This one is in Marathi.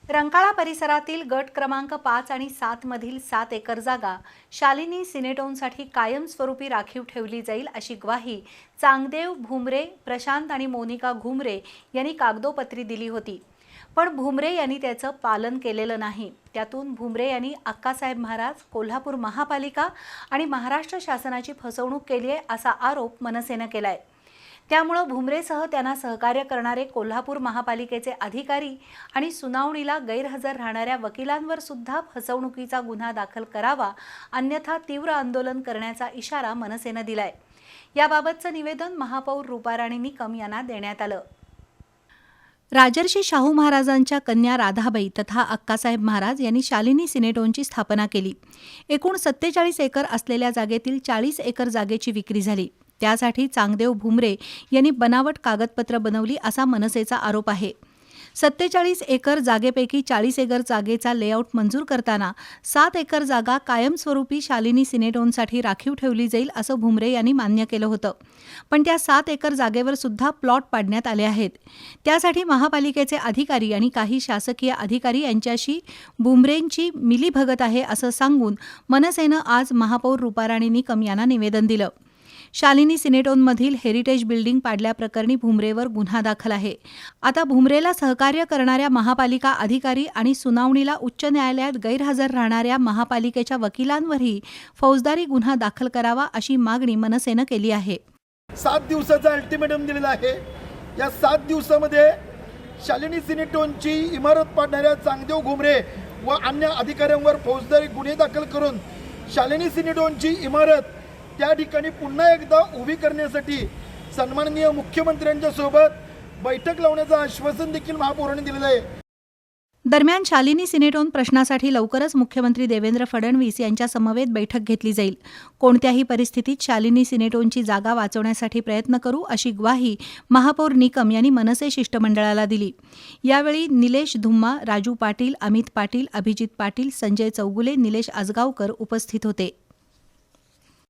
रंकाळा परिसरातील गट क्रमांक 5 आणि 7 मधील 7 एकर जागा शालिनी सिनेटोनसाठी कायमस्वरूपी राखीव ठेवली जाईल अशी ग्वाही चांगदेव भुमरे, प्रशांत आणि मोनिका घुमरे यांनी कागदोपत्री दिली होती. पण भुमरे यांनी त्याचं पालन केलेलं नाही. त्यातून भुमरे यांनी अक्कासाहेब महाराज, कोल्हापूर महापालिका आणि महाराष्ट्र शासनाची फसवणूक केली आहे असा आरोप मनसेनं केलाय. त्यामुळे भुमरेसह त्यांना सहकार्य करणारे कोल्हापूर महापालिकेचे अधिकारी आणि सुनावणीला गैरहजर राहणाऱ्या वकिलांवर सुद्धा फसवणुकीचा गुन्हा दाखल करावा, अन्यथा तीव्र आंदोलन करण्याचा इशारा मनसेनं दिलाय. याबाबतचं निवेदन महापौर रूपाराणी निकम यांना देण्यात आलं. राजर्षी शाहू महाराजांच्या कन्या राधाबाई तथा अक्कासाहेब महाराज यांनी शालिनी सिनेटोनची स्थापना केली. एकूण 47 एकर असलेल्या जागेतील 40 एकर जागेची विक्री झाली. त्यासाठी चांगदेव भुमरे यांनी बनावट कागदपत्र बनवली असा मनसेचा आरोप आहे. 47 एकर जागेपैकी 40 एकर जागेचा लेआउट मंजूर करताना 7 एकर जागा कायमस्वरूपी शालिनी सिनेटोनसाठी राखीव ठेवली जाईल असं भुमरे यांनी मान्य केलं होतं. पण त्या 7 एकर जागेवर सुद्धा प्लॉट पाडण्यात आले आहेत. त्यासाठी महापालिकेचे अधिकारी आणि काही शासकीय अधिकारी यांच्याशी भुमरेंची मिलीभगत आहे असं सांगून मनसेनं आज महापौर रूपाराणी निकम यांना निवेदन दिलं. शालिनी सिनेटोनमधील हेरिटेज बिल्डिंग पाडल्याप्रकरणी भुमरेवर गुन्हा दाखल आहे. आता भुमरेला सहकार्य करणाऱ्या महापालिका अधिकारी आणि सुनावणीला उच्च न्यायालयात गैरहजर राहणाऱ्या महापालिकेच्या वकिलांवरही फौजदारी गुन्हा दाखल करावा अशी मागणी मनसेनं केली आहे. 7 दिवसाचा अल्टिमेटम दिलेला आहे. या 7 दिवसामध्ये शालिनी सिनेटोनची इमारत पाडणाऱ्या चांगदेव घुमरे व अन्य अधिकाऱ्यांवर फौजदारी गुन्हे दाखल करून शालिनी सिनेटोनची इमारत त्या ठिकाणी पुन्हा एकदा उभी करण्यासाठी सन्माननीय मुख्यमंत्र्यांच्या सोबत बैठक लावण्याचं आश्वासन देखील महापौरांनी दिलेलं आहे. दरम्यान शालिनी सिनेटोन प्रश्नासाठी लवकरच मुख्यमंत्री देवेंद्र फडणवीस यांच्या समवेत बैठक घेतली जाईल. कोणत्याही परिस्थितीत शालिनी सिनेटोनची जागा वाचवण्यासाठी प्रयत्न करू अशी ग्वाही महापौर निकम यांनी मनसे शिष्टमंडळाला दिली. यावेळी निलेश धुम्मा, राजू पाटील, अमित पाटील, अभिजित पाटील, संजय चौगुले, निलेश आजगावकर उपस्थित होते.